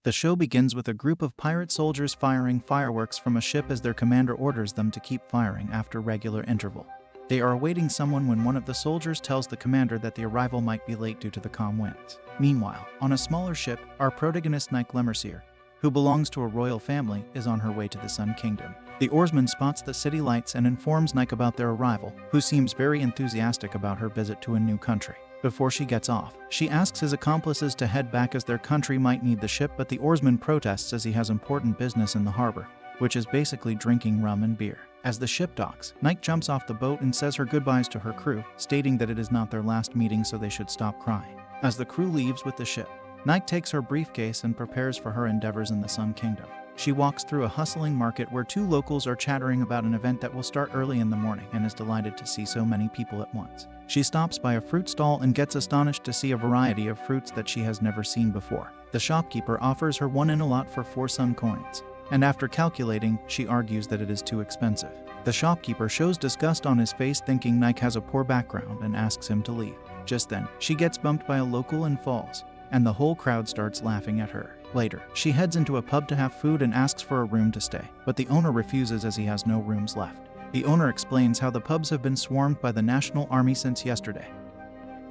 The show begins with a group of pirate soldiers firing fireworks from a ship as their commander orders them to keep firing after regular interval. They are awaiting someone when one of the soldiers tells the commander that the arrival might be late due to the calm winds. Meanwhile, on a smaller ship, our protagonist Nike Lemercier, who belongs to a royal family, is on her way to the Sun Kingdom. The oarsman spots the city lights and informs Nike about their arrival, who seems very enthusiastic about her visit to a new country. Before she gets off, she asks his accomplices to head back as their country might need the ship, but the oarsman protests as he has important business in the harbor, which is basically drinking rum and beer. As the ship docks, Nike jumps off the boat and says her goodbyes to her crew, stating that it is not their last meeting so they should stop crying. As the crew leaves with the ship, Nike takes her briefcase and prepares for her endeavors in the Sun Kingdom. She walks through a hustling market where two locals are chattering about an event that will start early in the morning and is delighted to see so many people at once. She stops by a fruit stall and gets astonished to see a variety of fruits that she has never seen before. The shopkeeper offers her one in a lot for 4 sun coins, and after calculating, she argues that it is too expensive. The shopkeeper shows disgust on his face, thinking Nike has a poor background, and asks him to leave. Just then, she gets bumped by a local and falls, and the whole crowd starts laughing at her. Later, she heads into a pub to have food and asks for a room to stay, but the owner refuses as he has no rooms left. The owner explains how the pubs have been swarmed by the National Army since yesterday,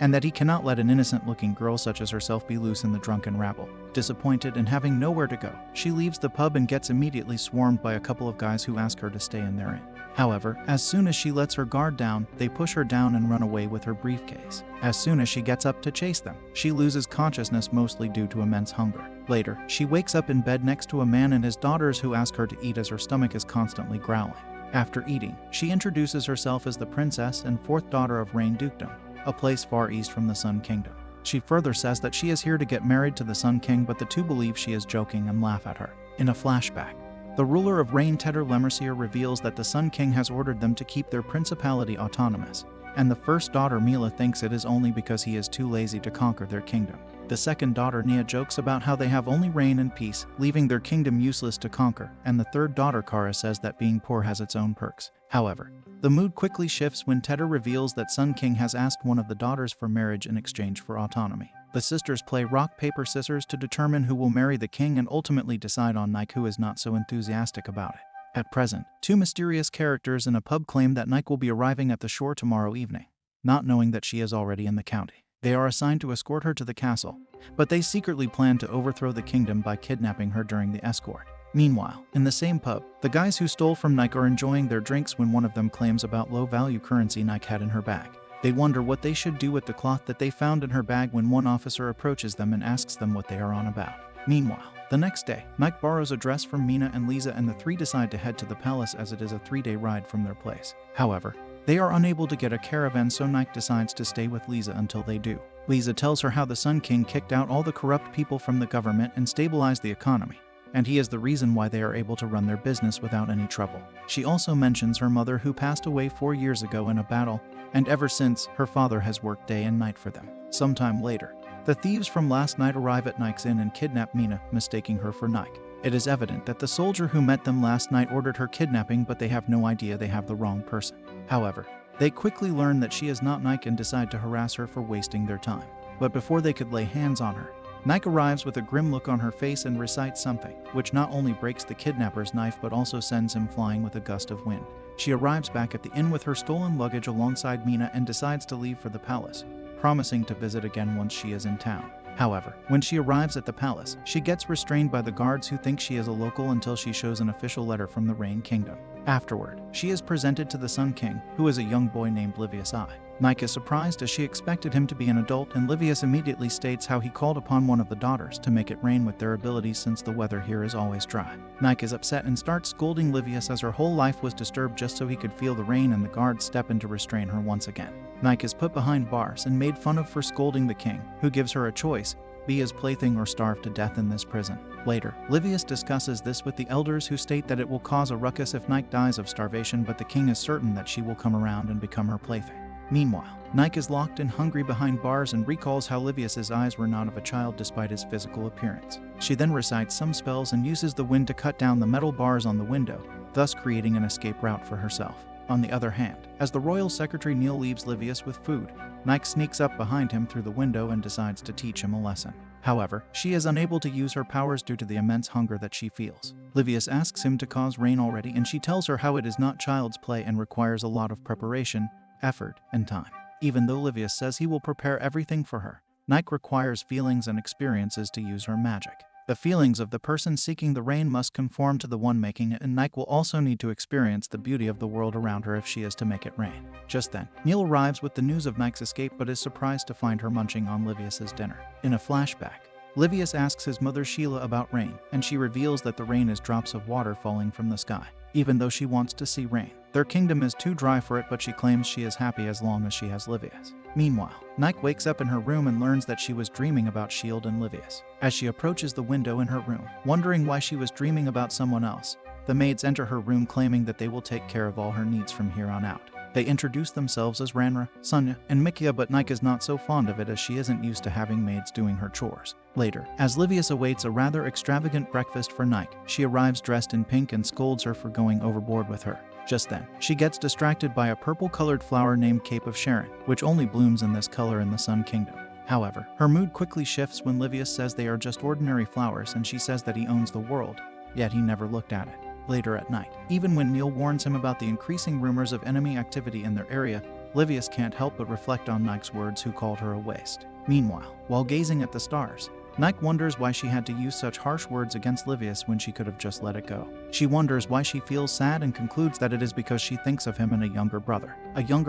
and that he cannot let an innocent-looking girl such as herself be loose in the drunken rabble. Disappointed and having nowhere to go, she leaves the pub and gets immediately swarmed by a couple of guys who ask her to stay in their inn. However, as soon as she lets her guard down, they push her down and run away with her briefcase. As soon as she gets up to chase them, she loses consciousness, mostly due to immense hunger. Later, she wakes up in bed next to a man and his daughters who ask her to eat as her stomach is constantly growling. After eating, she introduces herself as the princess and 4th daughter of Rain Dukedom, a place far east from the Sun Kingdom. She further says that she is here to get married to the Sun King, but the two believe she is joking and laugh at her. In a flashback, the ruler of Rain, Tedder Lemercier, reveals that the Sun King has ordered them to keep their principality autonomous, and the first daughter Mila thinks it is only because he is too lazy to conquer their kingdom. The second daughter Nia jokes about how they have only rain and peace, leaving their kingdom useless to conquer, and the third daughter Kara says that being poor has its own perks. However, the mood quickly shifts when Tedder reveals that Sun King has asked one of the daughters for marriage in exchange for autonomy. The sisters play rock, paper, scissors to determine who will marry the king and ultimately decide on Nike, who is not so enthusiastic about it. At present, 2 mysterious characters in a pub claim that Nike will be arriving at the shore tomorrow evening, not knowing that she is already in the county. They are assigned to escort her to the castle, but they secretly plan to overthrow the kingdom by kidnapping her during the escort. Meanwhile, in the same pub, the guys who stole from Nike are enjoying their drinks when one of them claims about low-value currency Nike had in her bag. They wonder what they should do with the cloth that they found in her bag when one officer approaches them and asks them what they are on about. Meanwhile, the next day, Nike borrows a dress from Mina and Lisa, and the 3 decide to head to the palace as it is a 3-day ride from their place. However, they are unable to get a caravan, so Nike decides to stay with Lisa until they do. Lisa tells her how the Sun King kicked out all the corrupt people from the government and stabilized the economy, and he is the reason why they are able to run their business without any trouble. She also mentions her mother, who passed away 4 years ago in a battle, and ever since, her father has worked day and night for them. Sometime later, the thieves from last night arrive at Nike's inn and kidnap Mina, mistaking her for Nike. It is evident that the soldier who met them last night ordered her kidnapping, but they have no idea they have the wrong person. However, they quickly learn that she is not Nike and decide to harass her for wasting their time. But before they could lay hands on her, Nike arrives with a grim look on her face and recites something, which not only breaks the kidnapper's knife but also sends him flying with a gust of wind. She arrives back at the inn with her stolen luggage alongside Mina and decides to leave for the palace, promising to visit again once she is in town. However, when she arrives at the palace, she gets restrained by the guards who think she is a local until she shows an official letter from the Rain Kingdom. Afterward, she is presented to the Sun King, who is a young boy named Livius I. Nike is surprised as she expected him to be an adult, and Livius immediately states how he called upon one of the daughters to make it rain with their abilities since the weather here is always dry. Nike is upset and starts scolding Livius as her whole life was disturbed just so he could feel the rain, and the guards step in to restrain her once again. Nike is put behind bars and made fun of for scolding the king, who gives her a choice: be his plaything or starve to death in this prison. Later, Livius discusses this with the elders, who state that it will cause a ruckus if Nike dies of starvation, but the king is certain that she will come around and become her plaything. Meanwhile, Nike is locked and hungry behind bars and recalls how Livius's eyes were not of a child despite his physical appearance. She then recites some spells and uses the wind to cut down the metal bars on the window, thus creating an escape route for herself. On the other hand, as the royal secretary Neil leaves Livius with food, Nike sneaks up behind him through the window and decides to teach him a lesson. However, she is unable to use her powers due to the immense hunger that she feels. Livius asks him to cause rain already, and she tells her how it is not child's play and requires a lot of preparation, effort, and time. Even though Livius says he will prepare everything for her, Nike requires feelings and experiences to use her magic. The feelings of the person seeking the rain must conform to the one making it, and Nike will also need to experience the beauty of the world around her if she is to make it rain. Just then, Neil arrives with the news of Nike's escape but is surprised to find her munching on Livius's dinner. In a flashback, Livius asks his mother Sheila about rain, and she reveals that the rain is drops of water falling from the sky. Even though she wants to see rain, their kingdom is too dry for it, but she claims she is happy as long as she has Livius. Meanwhile, Nike wakes up in her room and learns that she was dreaming about Shield and Livius. As she approaches the window in her room, wondering why she was dreaming about someone else, the maids enter her room claiming that they will take care of all her needs from here on out. They introduce themselves as Ranra, Sonia, and Mikia, but Nike is not so fond of it as she isn't used to having maids doing her chores. Later, as Livius awaits a rather extravagant breakfast for Nike, she arrives dressed in pink and scolds her for going overboard with her. Just then, she gets distracted by a purple-colored flower named Cape of Sharon, which only blooms in this color in the Sun Kingdom. However, her mood quickly shifts when Livius says they are just ordinary flowers, and she says that he owns the world, yet he never looked at it. Later at night, even when Neil warns him about the increasing rumors of enemy activity in their area, Livius can't help but reflect on Nike's words, who called her a waste. Meanwhile, while gazing at the stars, Nike wonders why she had to use such harsh words against Livius when she could have just let it go. She wonders why she feels sad and concludes that it is because she thinks of him and a younger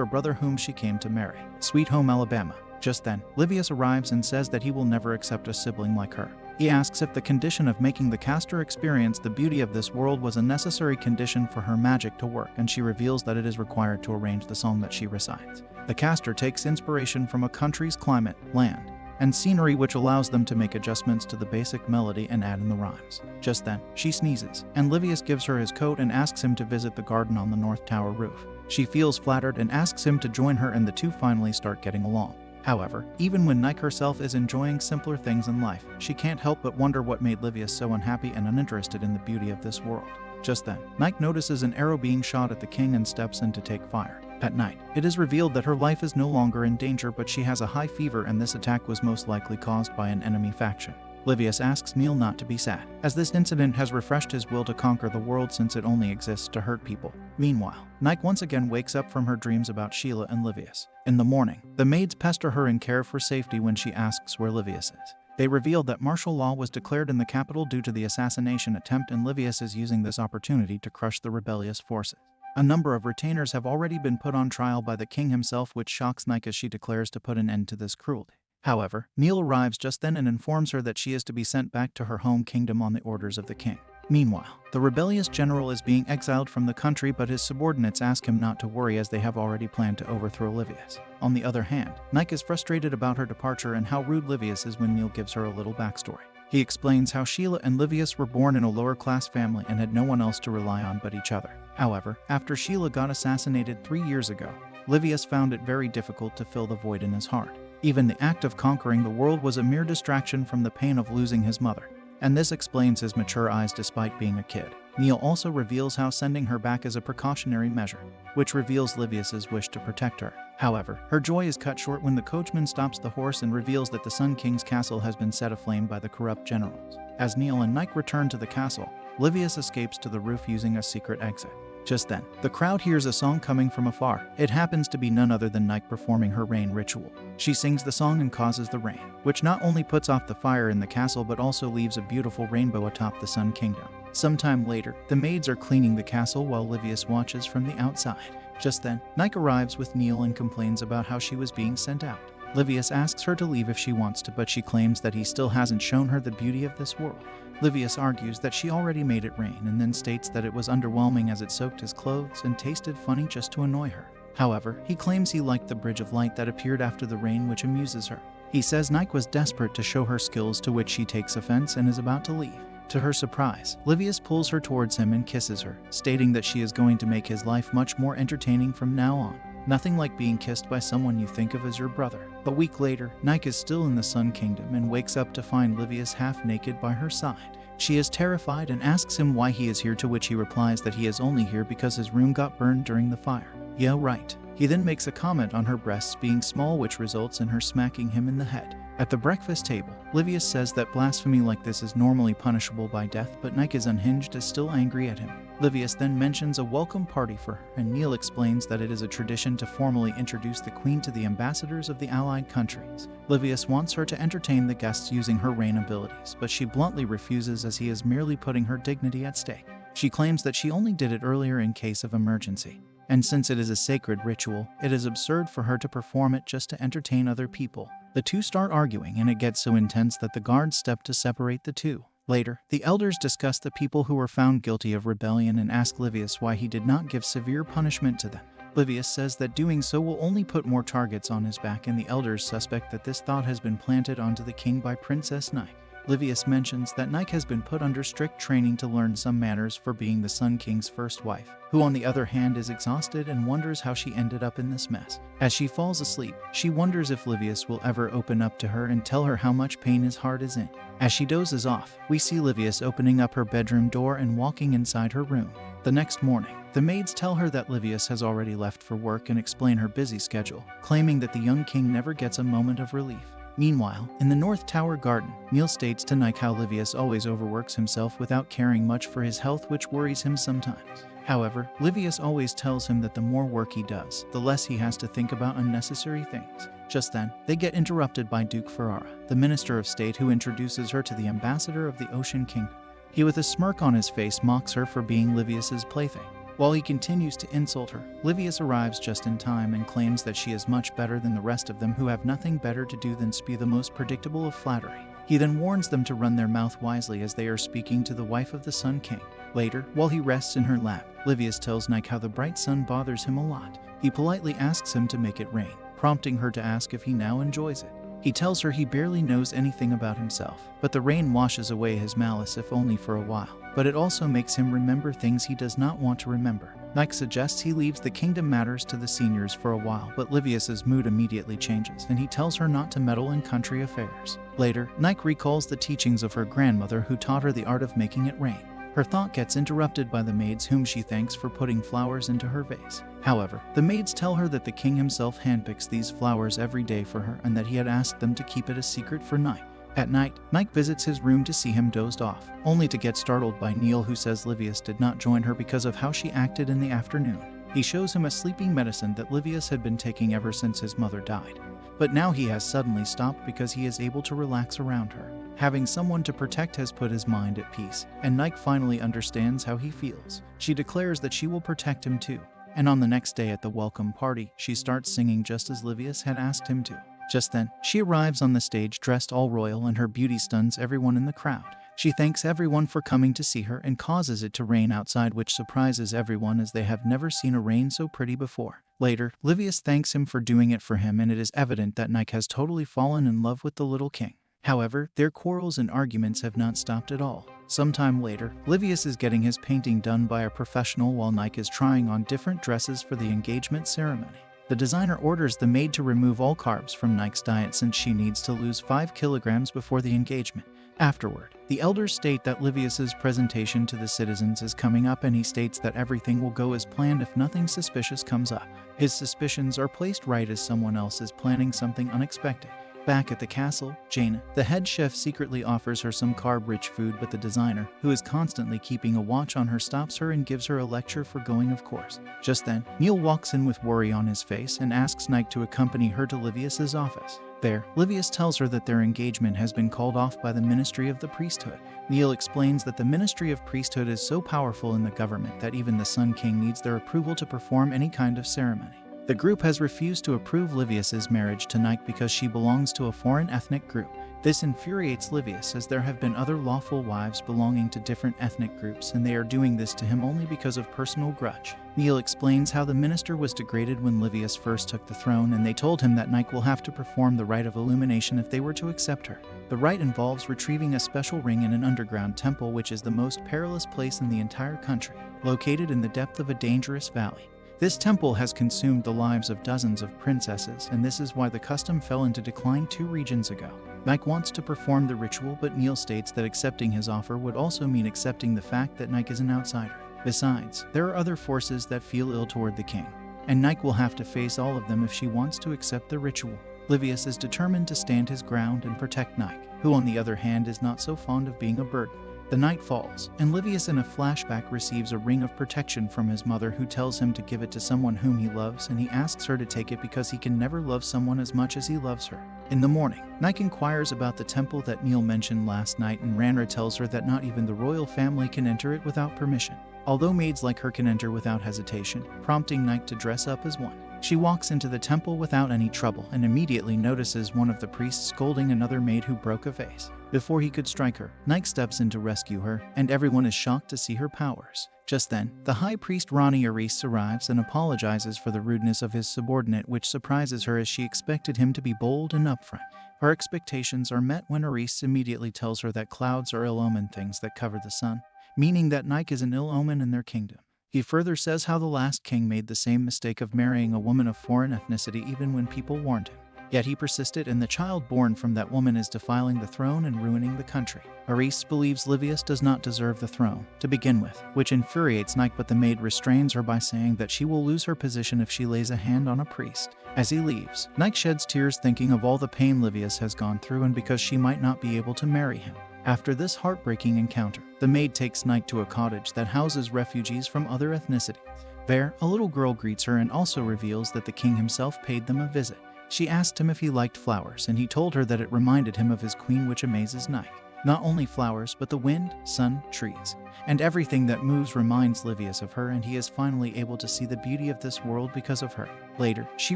brother whom she came to marry. Sweet Home Alabama. Just then, Livius arrives and says that he will never accept a sibling like her. He asks if the condition of making the caster experience the beauty of this world was a necessary condition for her magic to work, and she reveals that it is required to arrange the song that she recites. The caster takes inspiration from a country's climate, land, and scenery, which allows them to make adjustments to the basic melody and add in the rhymes. Just then, she sneezes, and Livius gives her his coat and asks him to visit the garden on the North Tower roof. She feels flattered and asks him to join her, and the two finally start getting along. However, even when Nike herself is enjoying simpler things in life, she can't help but wonder what made Livius so unhappy and uninterested in the beauty of this world. Just then, Nike notices an arrow being shot at the king and steps in to take fire. At night, it is revealed that her life is no longer in danger, but she has a high fever, and this attack was most likely caused by an enemy faction. Livius asks Neil not to be sad, as this incident has refreshed his will to conquer the world since it only exists to hurt people. Meanwhile, Nike once again wakes up from her dreams about Sheila and Livius. In the morning, the maids pester her and care for safety when she asks where Livius is. They reveal that martial law was declared in the capital due to the assassination attempt, and Livius is using this opportunity to crush the rebellious forces. A number of retainers have already been put on trial by the king himself, which shocks Nike as she declares to put an end to this cruelty. However, Neil arrives just then and informs her that she is to be sent back to her home kingdom on the orders of the king. Meanwhile, the rebellious general is being exiled from the country, but his subordinates ask him not to worry as they have already planned to overthrow Livius. On the other hand, Nike is frustrated about her departure and how rude Livius is when Neil gives her a little backstory. He explains how Sheila and Livius were born in a lower-class family and had no one else to rely on but each other. However, after Sheila got assassinated 3 years ago, Livius found it very difficult to fill the void in his heart. Even the act of conquering the world was a mere distraction from the pain of losing his mother, and this explains his mature eyes despite being a kid. Neil also reveals how sending her back is a precautionary measure, which reveals Livius's wish to protect her. However, her joy is cut short when the coachman stops the horse and reveals that the Sun King's castle has been set aflame by the corrupt generals. As Neil and Nike return to the castle, Livius escapes to the roof using a secret exit. Just then, the crowd hears a song coming from afar. It happens to be none other than Nike performing her rain ritual. She sings the song and causes the rain, which not only puts off the fire in the castle but also leaves a beautiful rainbow atop the Sun Kingdom. Sometime later, the maids are cleaning the castle while Livius watches from the outside. Just then, Nike arrives with Neil and complains about how she was being sent out. Livius asks her to leave if she wants to, but she claims that he still hasn't shown her the beauty of this world. Livius argues that she already made it rain and then states that it was underwhelming as it soaked his clothes and tasted funny just to annoy her. However, he claims he liked the bridge of light that appeared after the rain, which amuses her. He says Nike was desperate to show her skills, to which she takes offense and is about to leave. To her surprise, Livius pulls her towards him and kisses her, stating that she is going to make his life much more entertaining from now on. Nothing like being kissed by someone you think of as your brother. A week later, Nike is still in the Sun Kingdom and wakes up to find Livius half naked by her side. She is terrified and asks him why he is here, to which he replies that he is only here because his room got burned during the fire. Yeah, right. He then makes a comment on her breasts being small, which results in her smacking him in the head. At the breakfast table, Livius says that blasphemy like this is normally punishable by death, but Nike is unhinged and still angry at him. Livius then mentions a welcome party for her, and Neil explains that it is a tradition to formally introduce the queen to the ambassadors of the allied countries. Livius wants her to entertain the guests using her reign abilities, but she bluntly refuses as he is merely putting her dignity at stake. She claims that she only did it earlier in case of emergency, and since it is a sacred ritual, it is absurd for her to perform it just to entertain other people. The two start arguing, and it gets so intense that the guards step to separate the two. Later, the elders discuss the people who were found guilty of rebellion and ask Livius why he did not give severe punishment to them. Livius says that doing so will only put more targets on his back, and the elders suspect that this thought has been planted onto the king by Princess Nike. Livius mentions that Nike has been put under strict training to learn some manners for being the Sun King's first wife, who on the other hand is exhausted and wonders how she ended up in this mess. As she falls asleep, she wonders if Livius will ever open up to her and tell her how much pain his heart is in. As she dozes off, we see Livius opening up her bedroom door and walking inside her room. The next morning, the maids tell her that Livius has already left for work and explain her busy schedule, claiming that the young king never gets a moment of relief. Meanwhile, in the North Tower garden, Neil states to Nike how Livius always overworks himself without caring much for his health, which worries him sometimes. However, Livius always tells him that the more work he does, the less he has to think about unnecessary things. Just then, they get interrupted by Duke Ferrara, the Minister of State, who introduces her to the ambassador of the Ocean Kingdom. He, with a smirk on his face, mocks her for being Livius's plaything. While he continues to insult her, Livius arrives just in time and claims that she is much better than the rest of them, who have nothing better to do than spew the most predictable of flattery. He then warns them to run their mouth wisely as they are speaking to the wife of the Sun King. Later, while he rests in her lap, Livius tells Nike how the bright sun bothers him a lot. He politely asks him to make it rain, prompting her to ask if he now enjoys it. He tells her he barely knows anything about himself, but the rain washes away his malice, if only for a while. But it also makes him remember things he does not want to remember. Nike suggests he leaves the kingdom matters to the seniors for a while, but Livius's mood immediately changes, and he tells her not to meddle in country affairs. Later, Nike recalls the teachings of her grandmother, who taught her the art of making it rain. Her thought gets interrupted by the maids, whom she thanks for putting flowers into her vase. However, the maids tell her that the king himself handpicks these flowers every day for her, and that he had asked them to keep it a secret for Nike. At night, Nike visits his room to see him dozed off, only to get startled by Neil, who says Livius did not join her because of how she acted in the afternoon. He shows him a sleeping medicine that Livius had been taking ever since his mother died. But now he has suddenly stopped because he is able to relax around her. Having someone to protect has put his mind at peace, and Nike finally understands how he feels. She declares that she will protect him too. And on the next day at the welcome party, she starts singing just as Livius had asked him to. Just then, she arrives on the stage dressed all royal, and her beauty stuns everyone in the crowd. She thanks everyone for coming to see her and causes it to rain outside, which surprises everyone as they have never seen a rain so pretty before. Later, Livius thanks him for doing it for him, and it is evident that Nike has totally fallen in love with the little king. However, their quarrels and arguments have not stopped at all. Sometime later, Livius is getting his painting done by a professional while Nike is trying on different dresses for the engagement ceremony. The designer orders the maid to remove all carbs from Nike's diet since she needs to lose 5 kilograms before the engagement. Afterward, the elders state that Livius's presentation to the citizens is coming up, and he states that everything will go as planned if nothing suspicious comes up. His suspicions are placed right as someone else is planning something unexpected. Back at the castle, Jaina, the head chef, secretly offers her some carb-rich food, but the designer, who is constantly keeping a watch on her, stops her and gives her a lecture for going, of course. Just then, Neil walks in with worry on his face and asks Nike to accompany her to Livius's office. There, Livius tells her that their engagement has been called off by the Ministry of the Priesthood. Neil explains that the Ministry of Priesthood is so powerful in the government that even the Sun King needs their approval to perform any kind of ceremony. The group has refused to approve Livius's marriage to Nike because she belongs to a foreign ethnic group. This infuriates Livius, as there have been other lawful wives belonging to different ethnic groups, and they are doing this to him only because of personal grudge. Neil explains how the minister was degraded when Livius first took the throne, and they told him that Nike will have to perform the rite of illumination if they were to accept her. The rite involves retrieving a special ring in an underground temple, which is the most perilous place in the entire country, located in the depth of a dangerous valley. This temple has consumed the lives of dozens of princesses, and this is why the custom fell into decline 2 regions ago. Nike wants to perform the ritual, but Neil states that accepting his offer would also mean accepting the fact that Nike is an outsider. Besides, there are other forces that feel ill toward the king, and Nike will have to face all of them if she wants to accept the ritual. Livius is determined to stand his ground and protect Nike, who on the other hand is not so fond of being a burden. The night falls, and Livius in a flashback receives a ring of protection from his mother, who tells him to give it to someone whom he loves, and he asks her to take it because he can never love someone as much as he loves her. In the morning, Nike inquires about the temple that Neil mentioned last night, and Ranra tells her that not even the royal family can enter it without permission, although maids like her can enter without hesitation, prompting Nike to dress up as one. She walks into the temple without any trouble and immediately notices one of the priests scolding another maid who broke a vase. Before he could strike her, Nike steps in to rescue her, and everyone is shocked to see her powers. Just then, the high priest Marries arrives and apologizes for the rudeness of his subordinate, which surprises her as she expected him to be bold and upfront. Her expectations are met when Marries immediately tells her that clouds are ill-omened things that cover the sun, meaning that Nike is an ill omen in their kingdom. He further says how the last king made the same mistake of marrying a woman of foreign ethnicity even when people warned him. Yet he persisted, and the child born from that woman is defiling the throne and ruining the country. Marries believes Livius does not deserve the throne to begin with, which infuriates Nike, but the maid restrains her by saying that she will lose her position if she lays a hand on a priest. As he leaves, Nike sheds tears thinking of all the pain Livius has gone through, and because she might not be able to marry him. After this heartbreaking encounter, the maid takes Nike to a cottage that houses refugees from other ethnicities. There, a little girl greets her and also reveals that the king himself paid them a visit. She asked him if he liked flowers, and he told her that it reminded him of his queen, which amazes Nike. Not only flowers, but the wind, sun, trees, and everything that moves reminds Livius of her, and he is finally able to see the beauty of this world because of her. Later, she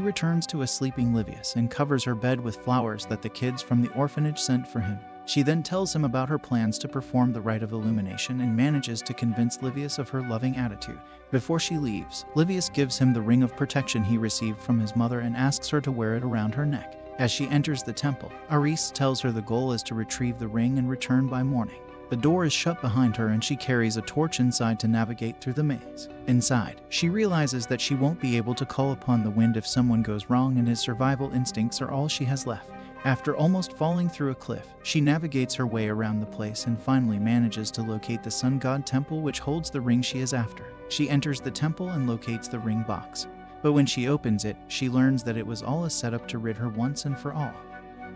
returns to a sleeping Livius and covers her bed with flowers that the kids from the orphanage sent for him. She then tells him about her plans to perform the rite of illumination and manages to convince Livius of her loving attitude. Before she leaves, Livius gives him the ring of protection he received from his mother and asks her to wear it around her neck. As she enters the temple, Marries tells her the goal is to retrieve the ring and return by morning. The door is shut behind her and she carries a torch inside to navigate through the maze. Inside, she realizes that she won't be able to call upon the wind if someone goes wrong, and his survival instincts are all she has left. After almost falling through a cliff, she navigates her way around the place and finally manages to locate the sun god temple, which holds the ring she is after. She enters the temple and locates the ring box. But when she opens it, she learns that it was all a setup to rid her once and for all.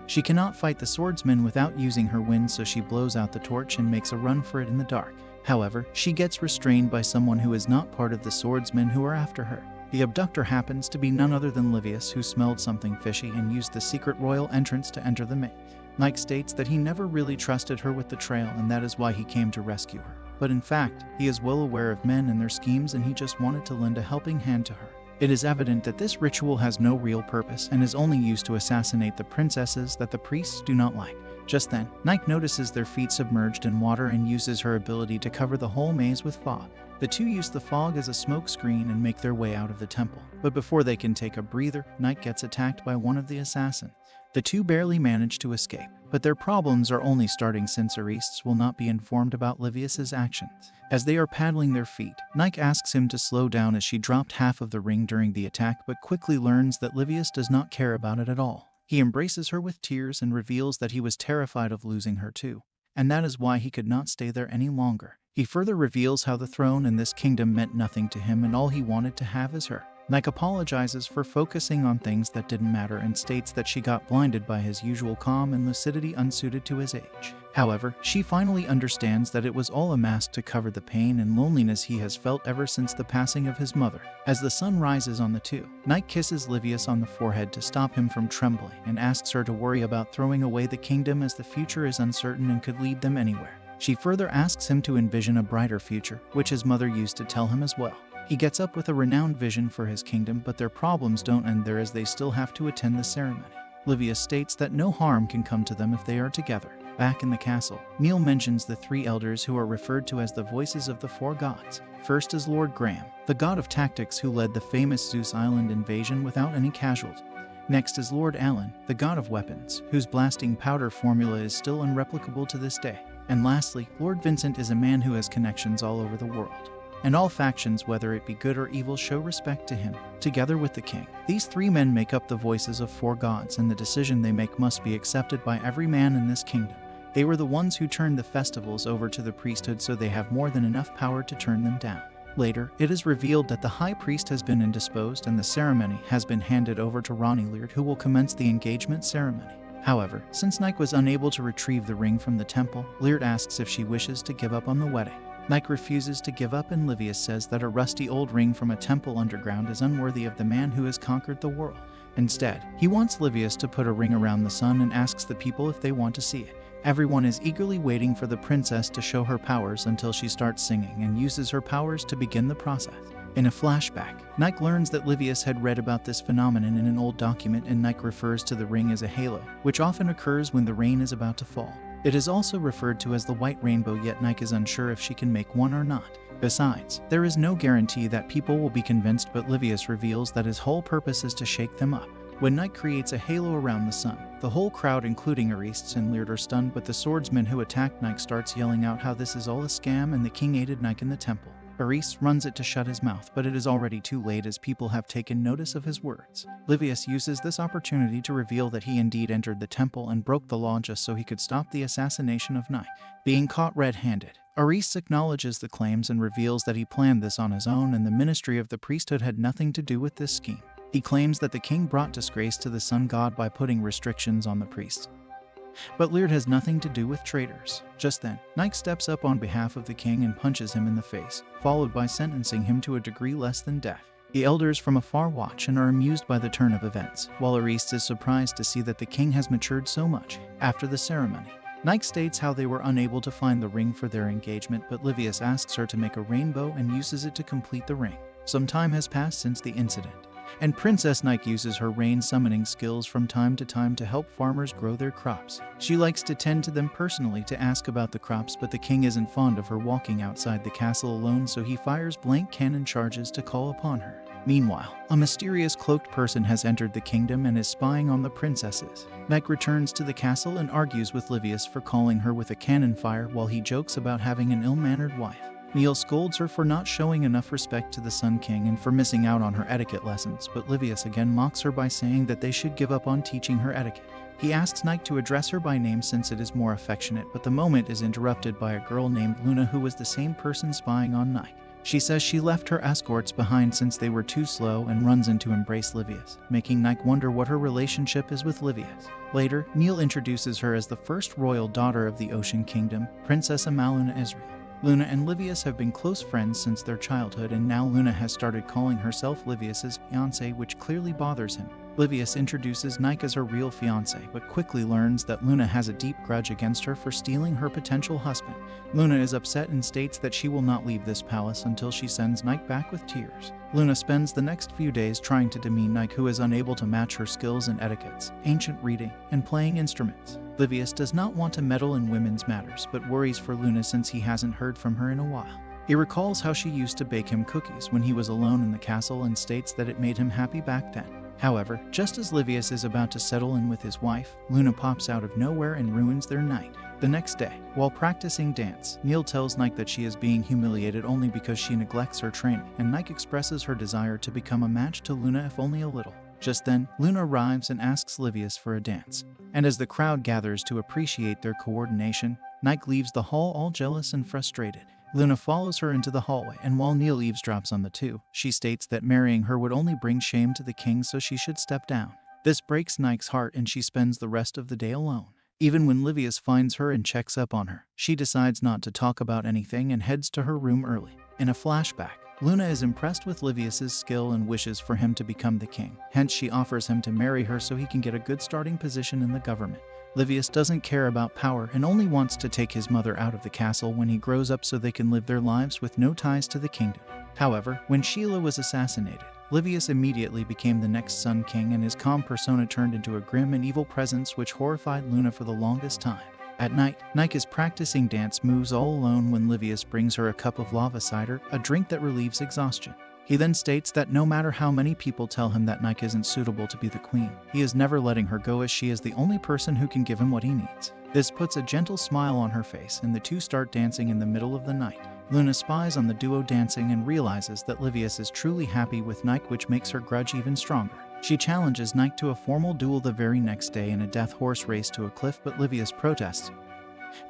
She cannot fight the swordsman without using her wind, so she blows out the torch and makes a run for it in the dark. However, she gets restrained by someone who is not part of the swordsmen who are after her. The abductor happens to be none other than Livius, who smelled something fishy and used the secret royal entrance to enter the maze. Nike states that he never really trusted her with the trail, and that is why he came to rescue her. But in fact, he is well aware of men and their schemes, and he just wanted to lend a helping hand to her. It is evident that this ritual has no real purpose and is only used to assassinate the princesses that the priests do not like. Just then, Nike notices their feet submerged in water and uses her ability to cover the whole maze with fog. The two use the fog as a smoke screen and make their way out of the temple. But before they can take a breather, Nike gets attacked by one of the assassins. The two barely manage to escape, but their problems are only starting since Marries will not be informed about Livius's actions. As they are paddling their feet, Nike asks him to slow down as she dropped half of the ring during the attack, but quickly learns that Livius does not care about it at all. He embraces her with tears and reveals that he was terrified of losing her too, and that is why he could not stay there any longer. He further reveals how the throne in this kingdom meant nothing to him and all he wanted to have is her. Nike apologizes for focusing on things that didn't matter and states that she got blinded by his usual calm and lucidity unsuited to his age. However, she finally understands that it was all a mask to cover the pain and loneliness he has felt ever since the passing of his mother. As the sun rises on the two, Nike kisses Livius on the forehead to stop him from trembling and asks her to worry about throwing away the kingdom, as the future is uncertain and could lead them anywhere. She further asks him to envision a brighter future, which his mother used to tell him as well. He gets up with a renowned vision for his kingdom, but their problems don't end there as they still have to attend the ceremony. Livius states that no harm can come to them if they are together. Back in the castle, Neil mentions the three elders who are referred to as the voices of the four gods. First is Lord Graham, the god of tactics who led the famous Zeus Island invasion without any casualties. Next is Lord Allen, the god of weapons, whose blasting powder formula is still unreplicable to this day. And lastly, Lord Vincent is a man who has connections all over the world, and all factions, whether it be good or evil, show respect to him. Together with the king, these three men make up the voices of four gods, and the decision they make must be accepted by every man in this kingdom. They were the ones who turned the festivals over to the priesthood, so they have more than enough power to turn them down. Later, it is revealed that the high priest has been indisposed and the ceremony has been handed over to Ronnie Leard, who will commence the engagement ceremony. However, since Nike was unable to retrieve the ring from the temple, Leard asks if she wishes to give up on the wedding. Nike refuses to give up, and Livius says that a rusty old ring from a temple underground is unworthy of the man who has conquered the world. Instead, he wants Livius to put a ring around the sun and asks the people if they want to see it. Everyone is eagerly waiting for the princess to show her powers until she starts singing and uses her powers to begin the process. In a flashback, Nike learns that Livius had read about this phenomenon in an old document, and Nike refers to the ring as a halo, which often occurs when the rain is about to fall. It is also referred to as the white rainbow, yet Nike is unsure if she can make one or not. Besides, there is no guarantee that people will be convinced, but Livius reveals that his whole purpose is to shake them up. When Nike creates a halo around the sun, the whole crowd, including Aristes and Leard, are stunned, but the swordsman who attacked Nike starts yelling out how this is all a scam and the king aided Nike in the temple. Aristes runs it to shut his mouth, but it is already too late as people have taken notice of his words. Livius uses this opportunity to reveal that he indeed entered the temple and broke the law just so he could stop the assassination of Nike being caught red-handed. Aristes acknowledges the claims and reveals that he planned this on his own and the ministry of the priesthood had nothing to do with this scheme. He claims that the king brought disgrace to the sun god by putting restrictions on the priests. But Leard has nothing to do with traitors. Just then, Nike steps up on behalf of the king and punches him in the face, followed by sentencing him to a degree less than death. The elders from afar watch and are amused by the turn of events, while Aristes is surprised to see that the king has matured so much. After the ceremony, Nike states how they were unable to find the ring for their engagement, but Livius asks her to make a rainbow and uses it to complete the ring. Some time has passed since the incident, and Princess Nike uses her rain summoning skills from time to time to help farmers grow their crops. She likes to tend to them personally to ask about the crops, but the king isn't fond of her walking outside the castle alone, so he fires blank cannon charges to call upon her. Meanwhile, a mysterious cloaked person has entered the kingdom and is spying on the princesses. Nike returns to the castle and argues with Livius for calling her with a cannon fire while he jokes about having an ill-mannered wife. Neil scolds her for not showing enough respect to the Sun King and for missing out on her etiquette lessons, but Livius again mocks her by saying that they should give up on teaching her etiquette. He asks Nike to address her by name since it is more affectionate, but the moment is interrupted by a girl named Luna who was the same person spying on Nike. She says she left her escorts behind since they were too slow and runs in to embrace Livius, making Nike wonder what her relationship is with Livius. Later, Neil introduces her as the first royal daughter of the Ocean Kingdom, Princess Amaluna Israel. Luna and Livius have been close friends since their childhood, and now Luna has started calling herself Livius's fiancé, which clearly bothers him. Livius introduces Nike as her real fiancé, but quickly learns that Luna has a deep grudge against her for stealing her potential husband. Luna is upset and states that she will not leave this palace until she sends Nike back with tears. Luna spends the next few days trying to demean Nike, who is unable to match her skills in etiquettes, ancient reading, and playing instruments. Livius does not want to meddle in women's matters, but worries for Luna since he hasn't heard from her in a while. He recalls how she used to bake him cookies when he was alone in the castle and states that it made him happy back then. However, just as Livius is about to settle in with his wife, Luna pops out of nowhere and ruins their night. The next day, while practicing dance, Neil tells Nike that she is being humiliated only because she neglects her training, and Nike expresses her desire to become a match to Luna if only a little. Just then, Luna arrives and asks Livius for a dance. And as the crowd gathers to appreciate their coordination, Nike leaves the hall all jealous and frustrated. Luna follows her into the hallway, and while Neil eavesdrops on the two, she states that marrying her would only bring shame to the king, so she should step down. This breaks Nike's heart, and she spends the rest of the day alone. Even when Livius finds her and checks up on her, she decides not to talk about anything and heads to her room early. In a flashback, Luna is impressed with Livius's skill and wishes for him to become the king. Hence, she offers him to marry her so he can get a good starting position in the government. Livius doesn't care about power and only wants to take his mother out of the castle when he grows up so they can live their lives with no ties to the kingdom. However, when Sheila was assassinated, Livius immediately became the next Sun King, and his calm persona turned into a grim and evil presence which horrified Luna for the longest time. At night, Nike is practicing dance moves all alone when Livius brings her a cup of lava cider, a drink that relieves exhaustion. He then states that no matter how many people tell him that Nike isn't suitable to be the queen, he is never letting her go as she is the only person who can give him what he needs. This puts a gentle smile on her face, and the two start dancing in the middle of the night. Luna spies on the duo dancing and realizes that Livius is truly happy with Nike, which makes her grudge even stronger. She challenges Nike to a formal duel the very next day in a death horse race to a cliff, but Livius protests,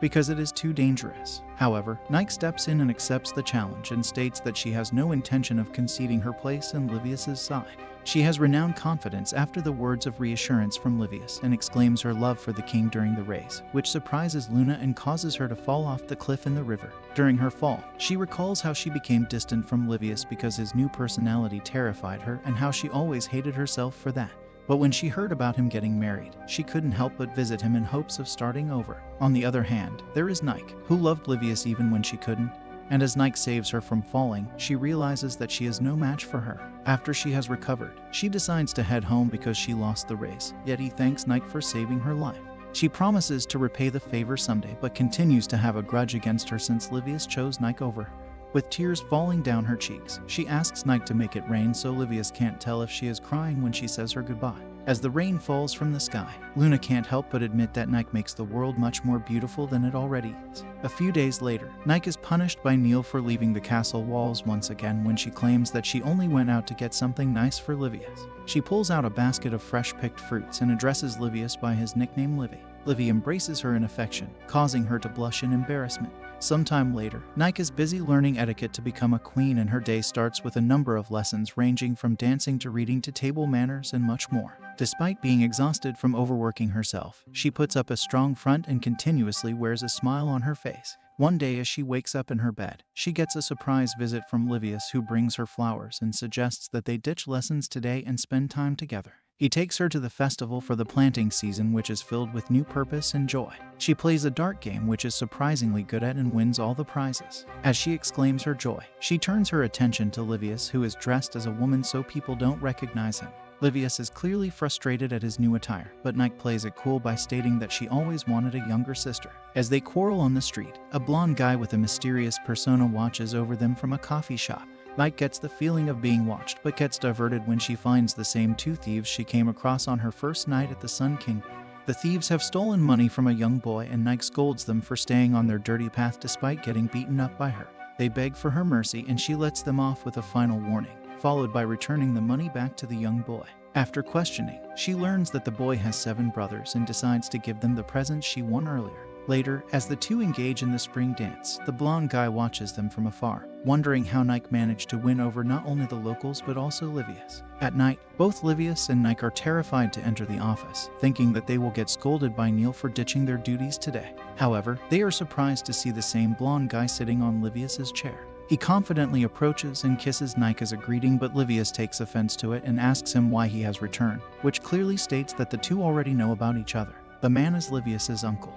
because it is too dangerous. However, Nike steps in and accepts the challenge and states that she has no intention of conceding her place in Livius's side. She has renowned confidence after the words of reassurance from Livius and exclaims her love for the king during the race, which surprises Luna and causes her to fall off the cliff in the river. During her fall, she recalls how she became distant from Livius because his new personality terrified her and how she always hated herself for that. But when she heard about him getting married, she couldn't help but visit him in hopes of starting over. On the other hand, there is Nike, who loved Livius even when she couldn't. And as Nike saves her from falling, she realizes that she is no match for her. After she has recovered, she decides to head home because she lost the race, yet he thanks Nike for saving her life. She promises to repay the favor someday but continues to have a grudge against her since Livius chose Nike over her. With tears falling down her cheeks, she asks Nike to make it rain so Livius can't tell if she is crying when she says her goodbye. As the rain falls from the sky, Luna can't help but admit that Nike makes the world much more beautiful than it already is. A few days later, Nike is punished by Neil for leaving the castle walls once again when she claims that she only went out to get something nice for Livius. She pulls out a basket of fresh-picked fruits and addresses Livius by his nickname Livy. Livy embraces her in affection, causing her to blush in embarrassment. Sometime later, Nike is busy learning etiquette to become a queen, and her day starts with a number of lessons ranging from dancing to reading to table manners and much more. Despite being exhausted from overworking herself, she puts up a strong front and continuously wears a smile on her face. One day as she wakes up in her bed, she gets a surprise visit from Livius, who brings her flowers and suggests that they ditch lessons today and spend time together. He takes her to the festival for the planting season, which is filled with new purpose and joy. She plays a dart game which is surprisingly good at and wins all the prizes. As she exclaims her joy, she turns her attention to Livius, who is dressed as a woman so people don't recognize him. Livius is clearly frustrated at his new attire, but Nike plays it cool by stating that she always wanted a younger sister. As they quarrel on the street, a blonde guy with a mysterious persona watches over them from a coffee shop. Nike gets the feeling of being watched but gets diverted when she finds the same two thieves she came across on her first night at the Sun Kingdom. The thieves have stolen money from a young boy and Nike scolds them for staying on their dirty path despite getting beaten up by her. They beg for her mercy and she lets them off with a final warning, followed by returning the money back to the young boy. After questioning, she learns that the boy has 7 brothers and decides to give them the presents she won earlier. Later, as the two engage in the spring dance, the blonde guy watches them from afar, wondering how Nike managed to win over not only the locals but also Livius. At night, both Livius and Nike are terrified to enter the office, thinking that they will get scolded by Neil for ditching their duties today. However, they are surprised to see the same blonde guy sitting on Livius's chair. He confidently approaches and kisses Nike as a greeting, but Livius takes offense to it and asks him why he has returned, which clearly states that the two already know about each other. The man is Livius's uncle,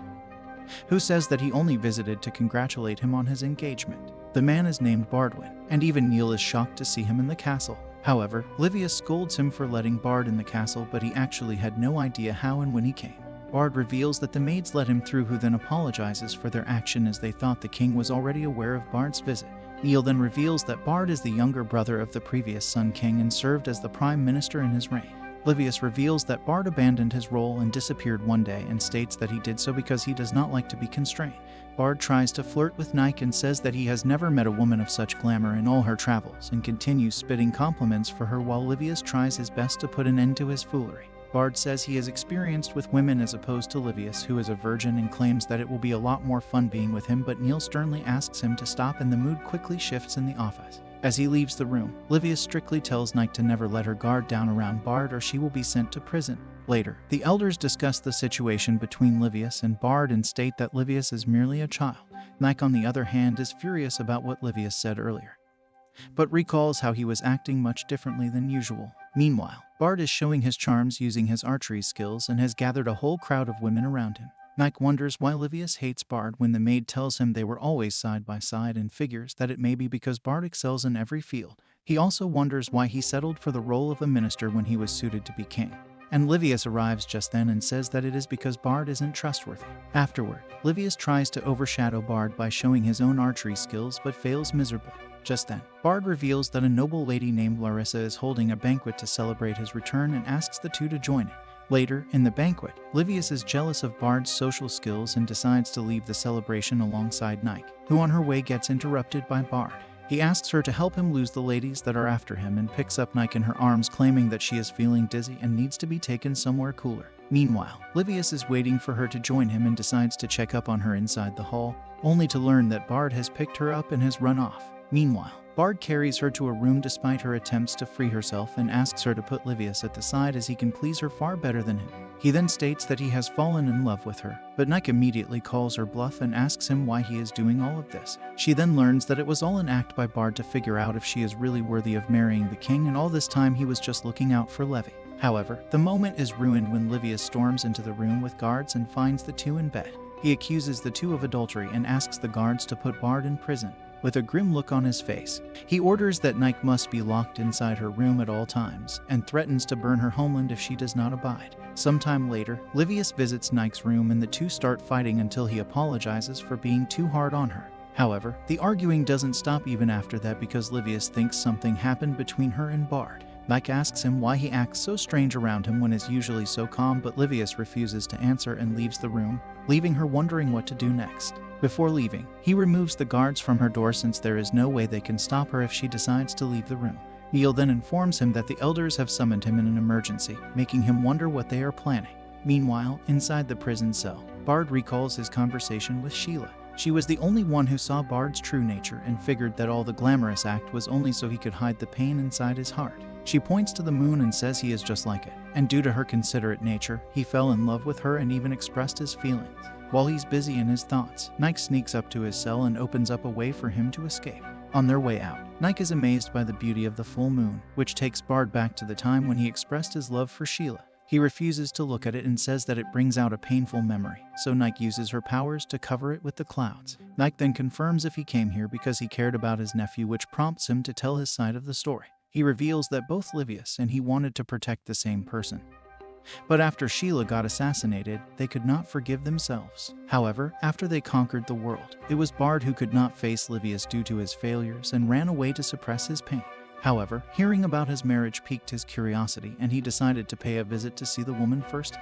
who says that he only visited to congratulate him on his engagement. The man is named Bardwin, and even Neil is shocked to see him in the castle. However, Livius scolds him for letting Bard in the castle, but he actually had no idea how and when he came. Bard reveals that the maids let him through, who then apologizes for their action as they thought the king was already aware of Bard's visit. Neil then reveals that Bard is the younger brother of the previous Sun King and served as the prime minister in his reign. Livius reveals that Bard abandoned his role and disappeared one day and states that he did so because he does not like to be constrained. Bard tries to flirt with Nike and says that he has never met a woman of such glamour in all her travels and continues spitting compliments for her while Livius tries his best to put an end to his foolery. Bard says he is experienced with women as opposed to Livius, who is a virgin, and claims that it will be a lot more fun being with him, but Neil sternly asks him to stop and the mood quickly shifts in the office. As he leaves the room, Livius strictly tells Nike to never let her guard down around Bard or she will be sent to prison. Later, the elders discuss the situation between Livius and Bard and state that Livius is merely a child. Nike, on the other hand, is furious about what Livius said earlier, but recalls how he was acting much differently than usual. Meanwhile, Bard is showing his charms using his archery skills and has gathered a whole crowd of women around him. Nike wonders why Livius hates Bard when the maid tells him they were always side by side and figures that it may be because Bard excels in every field. He also wonders why he settled for the role of a minister when he was suited to be king. And Livius arrives just then and says that it is because Bard isn't trustworthy. Afterward, Livius tries to overshadow Bard by showing his own archery skills but fails miserably. Just then, Bard reveals that a noble lady named Larissa is holding a banquet to celebrate his return and asks the two to join it. Later, in the banquet, Livius is jealous of Bard's social skills and decides to leave the celebration alongside Nike, who on her way gets interrupted by Bard. He asks her to help him lose the ladies that are after him and picks up Nike in her arms, claiming that she is feeling dizzy and needs to be taken somewhere cooler. Meanwhile, Livius is waiting for her to join him and decides to check up on her inside the hall, only to learn that Bard has picked her up and has run off. Meanwhile, Bard carries her to a room despite her attempts to free herself and asks her to put Livius at the side as he can please her far better than him. He then states that he has fallen in love with her, but Nike immediately calls her bluff and asks him why he is doing all of this. She then learns that it was all an act by Bard to figure out if she is really worthy of marrying the king, and all this time he was just looking out for Levi. However, the moment is ruined when Livius storms into the room with guards and finds the two in bed. He accuses the two of adultery and asks the guards to put Bard in prison. With a grim look on his face, he orders that Nike must be locked inside her room at all times and threatens to burn her homeland if she does not abide. Sometime later, Livius visits Nike's room and the two start fighting until he apologizes for being too hard on her. However, the arguing doesn't stop even after that because Livius thinks something happened between her and Bard. Nike asks him why he acts so strange around him when he's usually so calm, but Livius refuses to answer and leaves the room, leaving her wondering what to do next. Before leaving, he removes the guards from her door since there is no way they can stop her if she decides to leave the room. Neil then informs him that the elders have summoned him in an emergency, making him wonder what they are planning. Meanwhile, inside the prison cell, Bard recalls his conversation with Sheila. She was the only one who saw Bard's true nature and figured that all the glamorous act was only so he could hide the pain inside his heart. She points to the moon and says he is just like it, and due to her considerate nature, he fell in love with her and even expressed his feelings. While he's busy in his thoughts, Nike sneaks up to his cell and opens up a way for him to escape. On their way out, Nike is amazed by the beauty of the full moon, which takes Bard back to the time when he expressed his love for Sheila. He refuses to look at it and says that it brings out a painful memory, so Nike uses her powers to cover it with the clouds. Nike then confirms if he came here because he cared about his nephew, which prompts him to tell his side of the story. He reveals that both Livius and he wanted to protect the same person. But after Sheila got assassinated, they could not forgive themselves. However, after they conquered the world, it was Bard who could not face Livius due to his failures and ran away to suppress his pain. However, hearing about his marriage piqued his curiosity and he decided to pay a visit to see the woman first.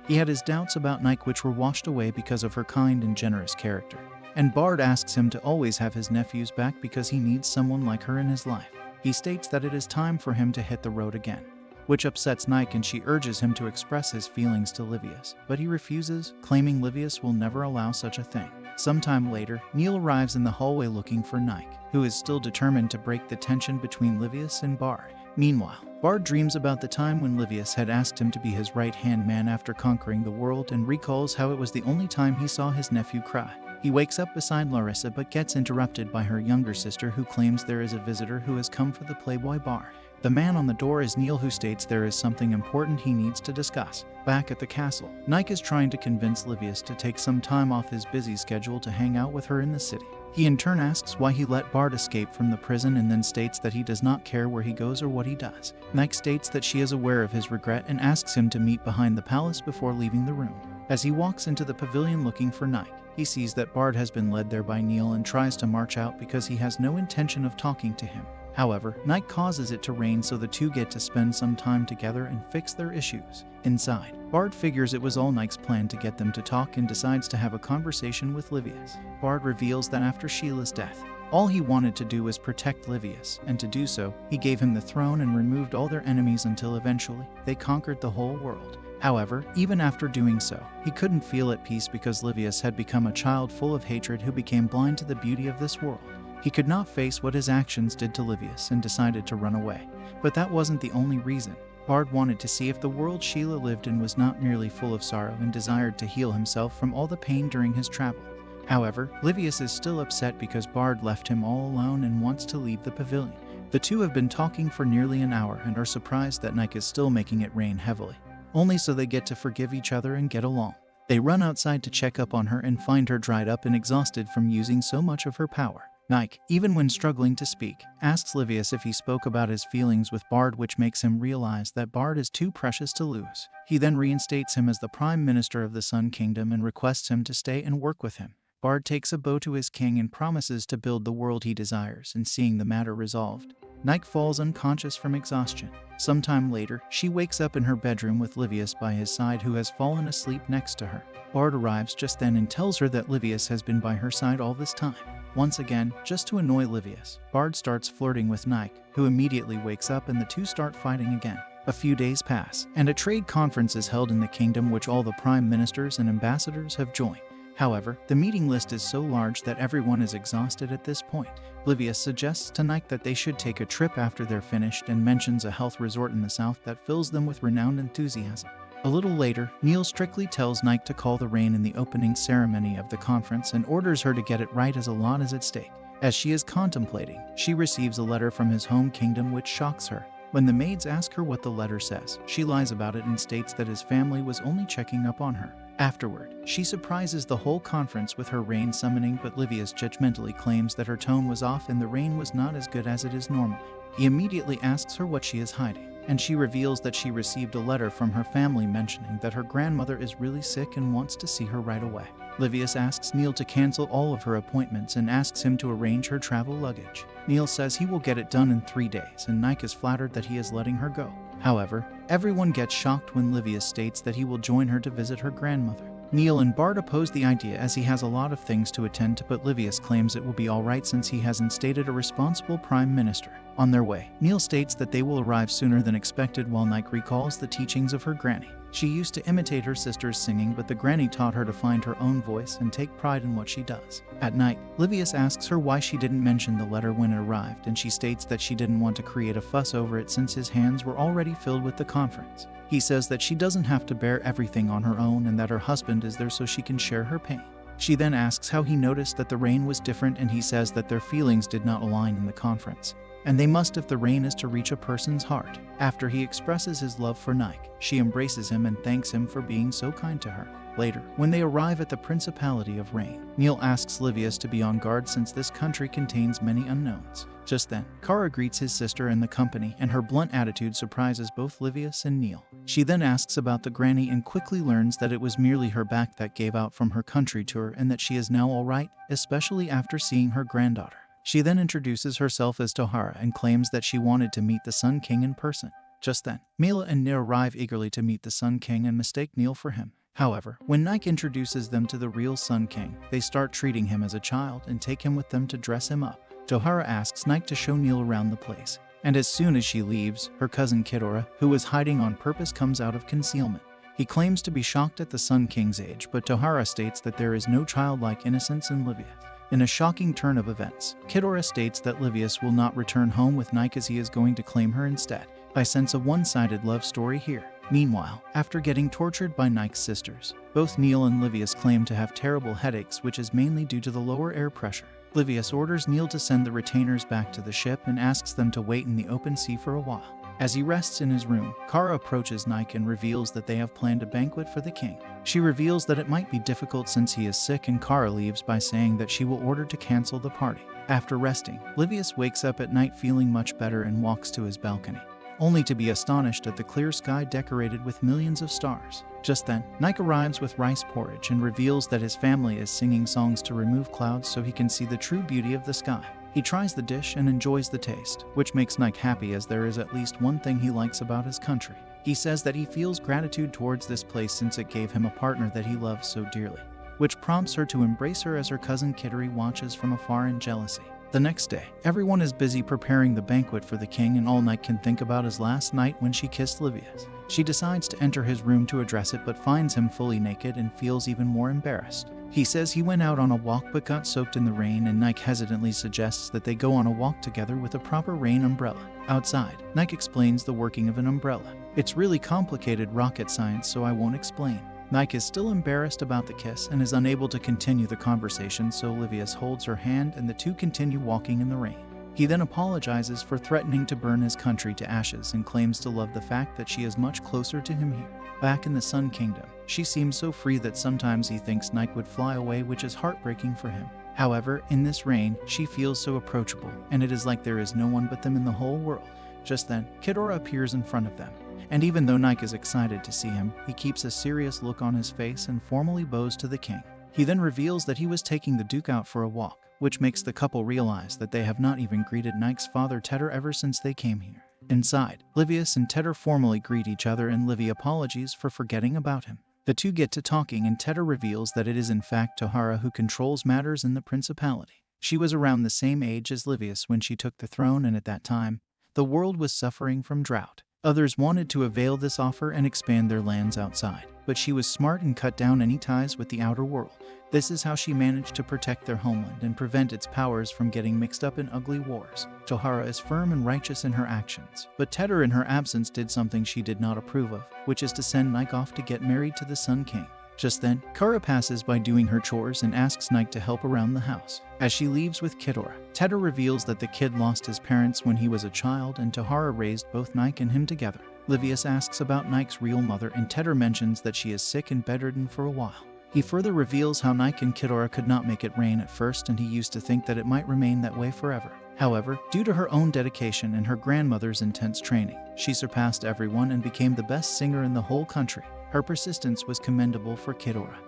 He had his doubts about Nike, which were washed away because of her kind and generous character. And Bard asks him to always have his nephews back because he needs someone like her in his life. He states that it is time for him to hit the road again, which upsets Nike, and she urges him to express his feelings to Livius, but he refuses, claiming Livius will never allow such a thing. Sometime later, Neil arrives in the hallway looking for Nike, who is still determined to break the tension between Livius and Bard. Meanwhile, Bard dreams about the time when Livius had asked him to be his right-hand man after conquering the world and recalls how it was the only time he saw his nephew cry. He wakes up beside Larissa but gets interrupted by her younger sister, who claims there is a visitor who has come for the Playboy bar. The man on the door is Neil, who states there is something important he needs to discuss. Back at the castle, Nike is trying to convince Livius to take some time off his busy schedule to hang out with her in the city. He in turn asks why he let Bard escape from the prison and then states that he does not care where he goes or what he does. Nike states that she is aware of his regret and asks him to meet behind the palace before leaving the room. As he walks into the pavilion looking for Nike, he sees that Bard has been led there by Neil and tries to march out because he has no intention of talking to him. However, Nike causes it to rain so the two get to spend some time together and fix their issues. Inside, Bard figures it was all Nike's plan to get them to talk and decides to have a conversation with Livius. Bard reveals that after Sheila's death, all he wanted to do was protect Livius, and to do so, he gave him the throne and removed all their enemies until eventually, they conquered the whole world. However, even after doing so, he couldn't feel at peace because Livius had become a child full of hatred who became blind to the beauty of this world. He could not face what his actions did to Livius and decided to run away. But that wasn't the only reason. Bard wanted to see if the world Sheila lived in was not merely full of sorrow and desired to heal himself from all the pain during his travel. However, Livius is still upset because Bard left him all alone and wants to leave the pavilion. The two have been talking for nearly an hour and are surprised that Nike is still making it rain heavily, only so they get to forgive each other and get along. They run outside to check up on her and find her dried up and exhausted from using so much of her power. Nike, even when struggling to speak, asks Livius if he spoke about his feelings with Bard, which makes him realize that Bard is too precious to lose. He then reinstates him as the Prime Minister of the Sun Kingdom and requests him to stay and work with him. Bard takes a bow to his king and promises to build the world he desires, and seeing the matter resolved, Nike falls unconscious from exhaustion. Sometime later, she wakes up in her bedroom with Livius by his side, who has fallen asleep next to her. Bard arrives just then and tells her that Livius has been by her side all this time. Once again, just to annoy Livius, Bard starts flirting with Nike, who immediately wakes up and the two start fighting again. A few days pass, and a trade conference is held in the kingdom which all the prime ministers and ambassadors have joined. However, the meeting list is so large that everyone is exhausted at this point. Livius suggests to Nike that they should take a trip after they're finished and mentions a health resort in the south that fills them with renowned enthusiasm. A little later, Neil strictly tells Nike to call the rain in the opening ceremony of the conference and orders her to get it right as a lot is at stake. As she is contemplating, she receives a letter from his home kingdom which shocks her. When the maids ask her what the letter says, she lies about it and states that his family was only checking up on her. Afterward, she surprises the whole conference with her rain summoning, but Livius judgmentally claims that her tone was off and the rain was not as good as it is normally. He immediately asks her what she is hiding, and she reveals that she received a letter from her family mentioning that her grandmother is really sick and wants to see her right away. Livius asks Neil to cancel all of her appointments and asks him to arrange her travel luggage. Neil says he will get it done in 3 days, and Nike is flattered that he is letting her go. However, everyone gets shocked when Livius states that he will join her to visit her grandmother. Neil and Bard oppose the idea as he has a lot of things to attend to, but Livius claims it will be alright since he has instated a responsible prime minister. On their way, Neil states that they will arrive sooner than expected while Nike recalls the teachings of her granny. She used to imitate her sister's singing, but the granny taught her to find her own voice and take pride in what she does. At night, Livius asks her why she didn't mention the letter when it arrived, and she states that she didn't want to create a fuss over it since his hands were already filled with the conference. He says that she doesn't have to bear everything on her own and that her husband is there so she can share her pain. She then asks how he noticed that the rain was different, and he says that their feelings did not align in the conference, and they must if the rain is to reach a person's heart. After he expresses his love for Nike, she embraces him and thanks him for being so kind to her. Later, when they arrive at the Principality of Rain, Neil asks Livius to be on guard since this country contains many unknowns. Just then, Kara greets his sister and the company, and her blunt attitude surprises both Livius and Neil. She then asks about the granny and quickly learns that it was merely her back that gave out from her country tour and that she is now alright, especially after seeing her granddaughter. She then introduces herself as Tohara and claims that she wanted to meet the Sun King in person. Just then, Mila and Nir arrive eagerly to meet the Sun King and mistake Neil for him. However, when Nike introduces them to the real Sun King, they start treating him as a child and take him with them to dress him up. Tohara asks Nike to show Neil around the place, and as soon as she leaves, her cousin Kidora, who was hiding on purpose, comes out of concealment. He claims to be shocked at the Sun King's age, but Tohara states that there is no childlike innocence in Livius. In a shocking turn of events, Kidora states that Livius will not return home with Nike as he is going to claim her instead. I sense a one-sided love story here. Meanwhile, after getting tortured by Nike's sisters, both Neil and Livius claim to have terrible headaches, which is mainly due to the lower air pressure. Livius orders Neil to send the retainers back to the ship and asks them to wait in the open sea for a while. As he rests in his room, Kara approaches Nike and reveals that they have planned a banquet for the king. She reveals that it might be difficult since he is sick, and Kara leaves by saying that she will order to cancel the party. After resting, Livius wakes up at night feeling much better and walks to his balcony, only to be astonished at the clear sky decorated with millions of stars. Just then, Nike arrives with rice porridge and reveals that his family is singing songs to remove clouds so he can see the true beauty of the sky. He tries the dish and enjoys the taste, which makes Nike happy as there is at least one thing he likes about his country. He says that he feels gratitude towards this place since it gave him a partner that he loves so dearly, which prompts her to embrace her as her cousin Kittery watches from afar in jealousy. The next day, everyone is busy preparing the banquet for the king, and all Nike can think about is last night when she kissed Livius. She decides to enter his room to address it but finds him fully naked and feels even more embarrassed. He says he went out on a walk but got soaked in the rain, and Nike hesitantly suggests that they go on a walk together with a proper rain umbrella. Outside, Nike explains the working of an umbrella. It's really complicated rocket science, so I won't explain. Nike is still embarrassed about the kiss and is unable to continue the conversation, so Livius holds her hand and the two continue walking in the rain. He then apologizes for threatening to burn his country to ashes and claims to love the fact that she is much closer to him here. Back in the Sun Kingdom, she seems so free that sometimes he thinks Nike would fly away, which is heartbreaking for him. However, in this rain, she feels so approachable, and it is like there is no one but them in the whole world. Just then, Kidora appears in front of them, and even though Nike is excited to see him, he keeps a serious look on his face and formally bows to the king. He then reveals that he was taking the Duke out for a walk, which makes the couple realize that they have not even greeted Nike's father Tedder ever since they came here. Inside, Livius and Tedder formally greet each other, and Livy apologies for forgetting about him. The two get to talking, and Tedder reveals that it is in fact Tohara who controls matters in the principality. She was around the same age as Livius when she took the throne, and at that time, the world was suffering from drought. Others wanted to avail this offer and expand their lands outside, but she was smart and cut down any ties with the outer world. This is how she managed to protect their homeland and prevent its powers from getting mixed up in ugly wars. Tohara is firm and righteous in her actions, but Tedder in her absence did something she did not approve of, which is to send Nike off to get married to the Sun King. Just then, Kara passes by doing her chores and asks Nike to help around the house. As she leaves with Kidora, Tedder reveals that the kid lost his parents when he was a child and Tohara raised both Nike and him together. Livius asks about Nike's real mother and Tedder mentions that she is sick and bedridden for a while. He further reveals how Nike and Kidora could not make it rain at first and he used to think that it might remain that way forever. However, due to her own dedication and her grandmother's intense training, she surpassed everyone and became the best singer in the whole country. Her persistence was commendable for Kidora,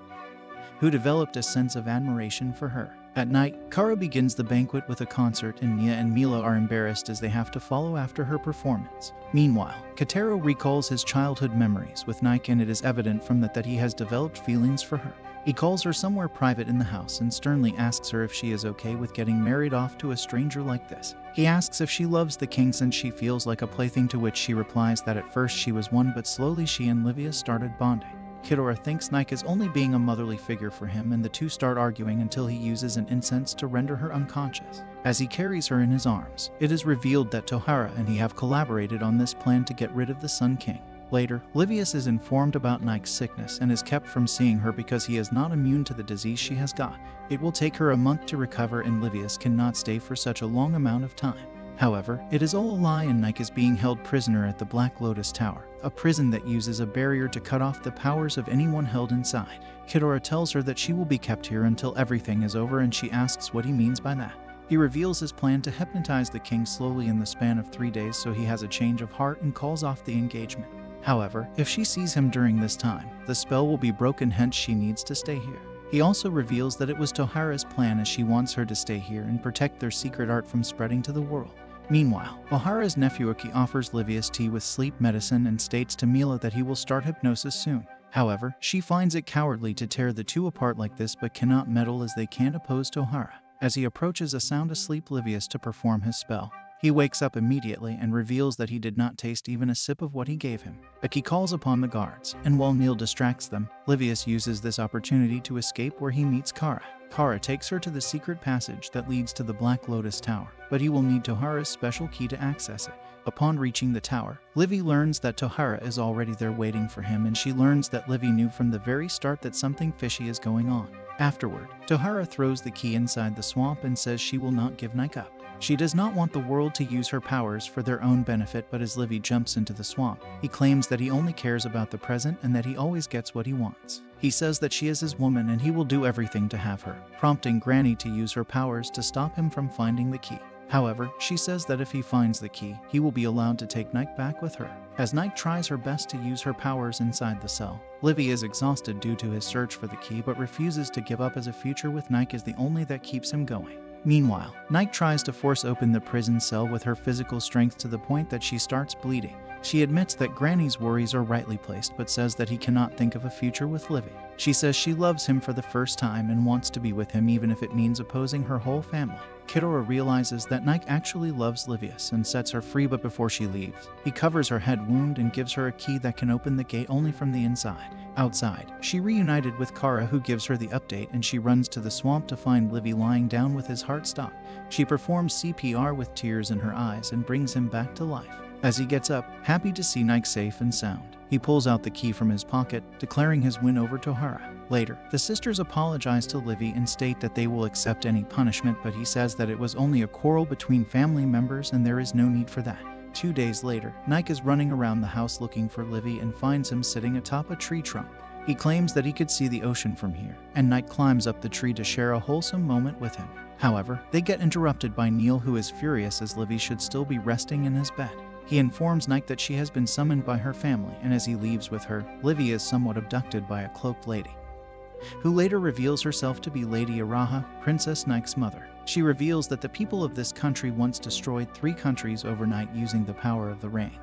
who developed a sense of admiration for her. At night, Kara begins the banquet with a concert and Nia and Mila are embarrassed as they have to follow after her performance. Meanwhile, Katero recalls his childhood memories with Nike and it is evident from that he has developed feelings for her. He calls her somewhere private in the house and sternly asks her if she is okay with getting married off to a stranger like this. He asks if she loves the king since she feels like a plaything, to which she replies that at first she was one but slowly she and Livia started bonding. Kidora thinks Nike is only being a motherly figure for him and the two start arguing until he uses an incense to render her unconscious. As he carries her in his arms, it is revealed that Tohara and he have collaborated on this plan to get rid of the Sun King. Later, Livius is informed about Nike's sickness and is kept from seeing her because he is not immune to the disease she has got. It will take her a month to recover and Livius cannot stay for such a long amount of time. However, it is all a lie and Nike is being held prisoner at the Black Lotus Tower, a prison that uses a barrier to cut off the powers of anyone held inside. Kidora tells her that she will be kept here until everything is over and she asks what he means by that. He reveals his plan to hypnotize the king slowly in the span of 3 days so he has a change of heart and calls off the engagement. However, if she sees him during this time, the spell will be broken, hence she needs to stay here. He also reveals that it was Tohara's plan as she wants her to stay here and protect their secret art from spreading to the world. Meanwhile, Ohara's nephew Aki offers Livius tea with sleep medicine and states to Mila that he will start hypnosis soon. However, she finds it cowardly to tear the two apart like this but cannot meddle as they can't oppose Tohara. As he approaches a sound asleep Livius to perform his spell, he wakes up immediately and reveals that he did not taste even a sip of what he gave him. Aki calls upon the guards, and while Neil distracts them, Livius uses this opportunity to escape where he meets Kara. Kara takes her to the secret passage that leads to the Black Lotus Tower, but he will need Tohara's special key to access it. Upon reaching the tower, Livy learns that Tohara is already there waiting for him and she learns that Livy knew from the very start that something fishy is going on. Afterward, Tohara throws the key inside the swamp and says she will not give Nike up. She does not want the world to use her powers for their own benefit, but as Livy jumps into the swamp, he claims that he only cares about the present and that he always gets what he wants. He says that she is his woman and he will do everything to have her, prompting Granny to use her powers to stop him from finding the key. However, she says that if he finds the key, he will be allowed to take Nike back with her. As Nike tries her best to use her powers inside the cell, Livy is exhausted due to his search for the key but refuses to give up as a future with Nike is the only that keeps him going. Meanwhile, Nike tries to force open the prison cell with her physical strength to the point that she starts bleeding. She admits that Granny's worries are rightly placed but says that he cannot think of a future with Livy. She says she loves him for the first time and wants to be with him even if it means opposing her whole family. Kidora realizes that Nike actually loves Livius and sets her free, but before she leaves, he covers her head wound and gives her a key that can open the gate only from the inside. Outside, she reunited with Kara who gives her the update and she runs to the swamp to find Livy lying down with his heart stopped. She performs CPR with tears in her eyes and brings him back to life. As he gets up, happy to see Nike safe and sound, he pulls out the key from his pocket, declaring his win over Tohara. Later, the sisters apologize to Livy and state that they will accept any punishment, but he says that it was only a quarrel between family members and there is no need for that. 2 days later, Nike is running around the house looking for Livy and finds him sitting atop a tree trunk. He claims that he could see the ocean from here, and Nike climbs up the tree to share a wholesome moment with him. However, they get interrupted by Neil, who is furious as Livy should still be resting in his bed. He informs Nike that she has been summoned by her family, and as he leaves with her, Livy is somewhat abducted by a cloaked lady, who later reveals herself to be Lady Araha, Princess Nike's mother. She reveals that the people of this country once destroyed 3 countries overnight using the power of the rain.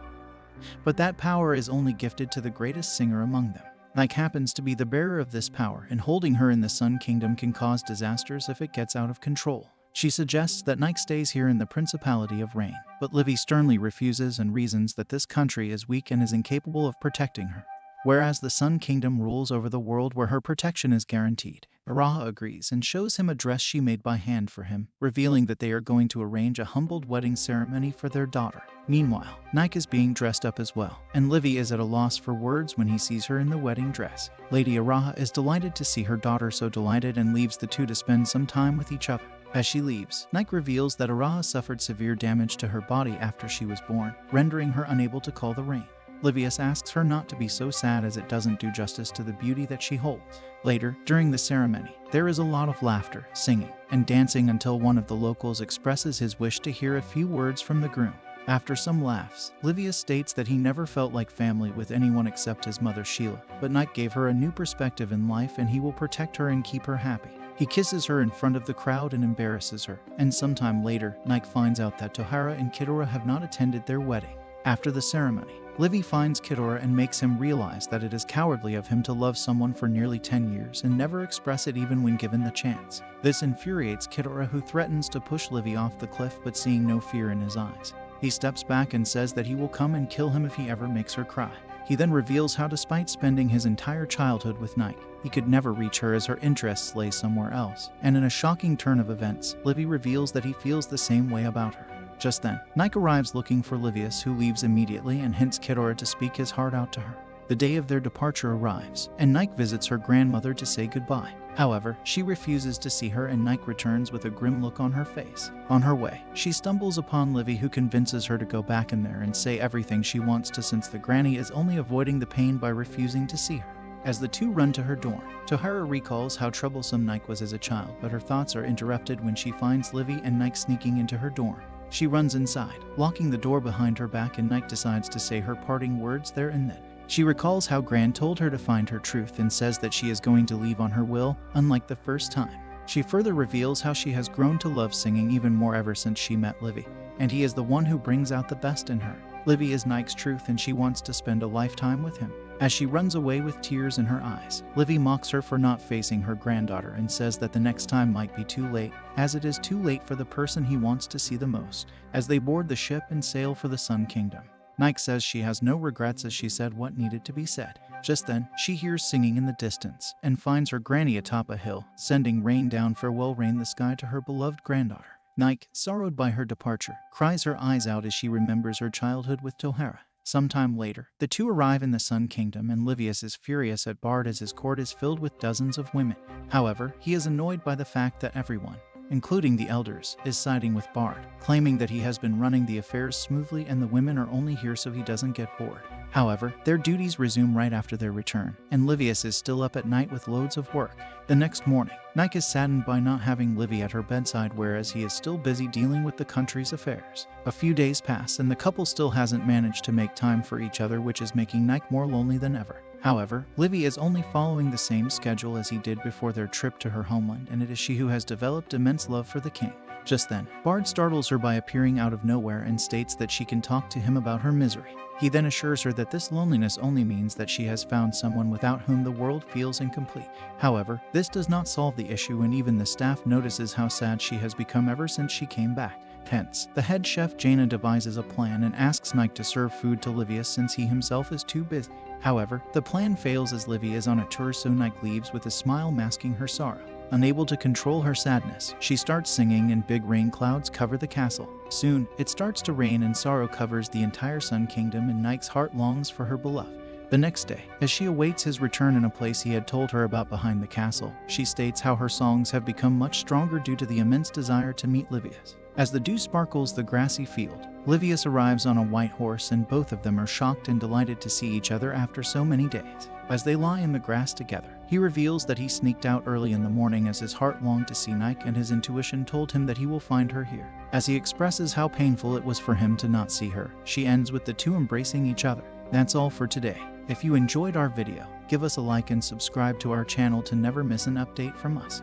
But that power is only gifted to the greatest singer among them. Nike happens to be the bearer of this power, and holding her in the Sun Kingdom can cause disasters if it gets out of control. She suggests that Nike stays here in the Principality of Rain, but Livy sternly refuses and reasons that this country is weak and is incapable of protecting her, whereas the Sun Kingdom rules over the world where her protection is guaranteed. Araha agrees and shows him a dress she made by hand for him, revealing that they are going to arrange a humbled wedding ceremony for their daughter. Meanwhile, Nike is being dressed up as well, and Livy is at a loss for words when he sees her in the wedding dress. Lady Araha is delighted to see her daughter so delighted and leaves the two to spend some time with each other. As she leaves, Nike reveals that Araha suffered severe damage to her body after she was born, rendering her unable to call the rain. Livius asks her not to be so sad as it doesn't do justice to the beauty that she holds. Later, during the ceremony, there is a lot of laughter, singing, and dancing until one of the locals expresses his wish to hear a few words from the groom. After some laughs, Livius states that he never felt like family with anyone except his mother Sheila, but Nike gave her a new perspective in life and he will protect her and keep her happy. He kisses her in front of the crowd and embarrasses her, and sometime later, Nike finds out that Tohara and Kidora have not attended their wedding. After the ceremony, Livy finds Kidora and makes him realize that it is cowardly of him to love someone for nearly 10 years and never express it even when given the chance. This infuriates Kidora, who threatens to push Livy off the cliff, but seeing no fear in his eyes, he steps back and says that he will come and kill him if he ever makes her cry. He then reveals how, despite spending his entire childhood with Nike, he could never reach her as her interests lay somewhere else. And in a shocking turn of events, Livy reveals that he feels the same way about her. Just then, Nike arrives looking for Livius, who leaves immediately and hints Kidora to speak his heart out to her. The day of their departure arrives, and Nike visits her grandmother to say goodbye. However, she refuses to see her and Nike returns with a grim look on her face. On her way, she stumbles upon Livy, who convinces her to go back in there and say everything she wants to, since the granny is only avoiding the pain by refusing to see her. As the two run to her dorm, Tohara recalls how troublesome Nike was as a child, but her thoughts are interrupted when she finds Livy and Nike sneaking into her dorm. She runs inside, locking the door behind her back, and Nike decides to say her parting words there and then. She recalls how Gran told her to find her truth and says that she is going to leave on her will, unlike the first time. She further reveals how she has grown to love singing even more ever since she met Livy, and he is the one who brings out the best in her. Livy is Nike's truth and she wants to spend a lifetime with him. As she runs away with tears in her eyes, Livy mocks her for not facing her granddaughter and says that the next time might be too late, as it is too late for the person he wants to see the most. As they board the ship and sail for the Sun Kingdom, Nike says she has no regrets as she said what needed to be said. Just then, she hears singing in the distance and finds her granny atop a hill, sending rain down farewell rain the sky to her beloved granddaughter. Nike, sorrowed by her departure, cries her eyes out as she remembers her childhood with Tohara. Sometime later, the two arrive in the Sun Kingdom and Livius is furious at Bard as his court is filled with dozens of women. However, he is annoyed by the fact that everyone, including the elders, is siding with Bard, claiming that he has been running the affairs smoothly and the women are only here so he doesn't get bored. However, their duties resume right after their return, and Livius is still up at night with loads of work. The next morning, Nike is saddened by not having Livy at her bedside, whereas he is still busy dealing with the country's affairs. A few days pass and the couple still hasn't managed to make time for each other, which is making Nike more lonely than ever. However, Livy is only following the same schedule as he did before their trip to her homeland, and it is she who has developed immense love for the king. Just then, Bard startles her by appearing out of nowhere and states that she can talk to him about her misery. He then assures her that this loneliness only means that she has found someone without whom the world feels incomplete. However, this does not solve the issue, and even the staff notices how sad she has become ever since she came back. Hence, the head chef Jaina devises a plan and asks Nike to serve food to Livius since he himself is too busy. However, the plan fails as Livy is on a tour, so Nike leaves with a smile masking her sorrow. Unable to control her sadness, she starts singing and big rain clouds cover the castle. Soon, it starts to rain and sorrow covers the entire Sun Kingdom, and Nike's heart longs for her beloved. The next day, as she awaits his return in a place he had told her about behind the castle, she states how her songs have become much stronger due to the immense desire to meet Livius. As the dew sparkles the grassy field, Livius arrives on a white horse and both of them are shocked and delighted to see each other after so many days. As they lie in the grass together, he reveals that he sneaked out early in the morning as his heart longed to see Nike, and his intuition told him that he will find her here. As he expresses how painful it was for him to not see her, she ends with the two embracing each other. That's all for today. If you enjoyed our video, give us a like and subscribe to our channel to never miss an update from us.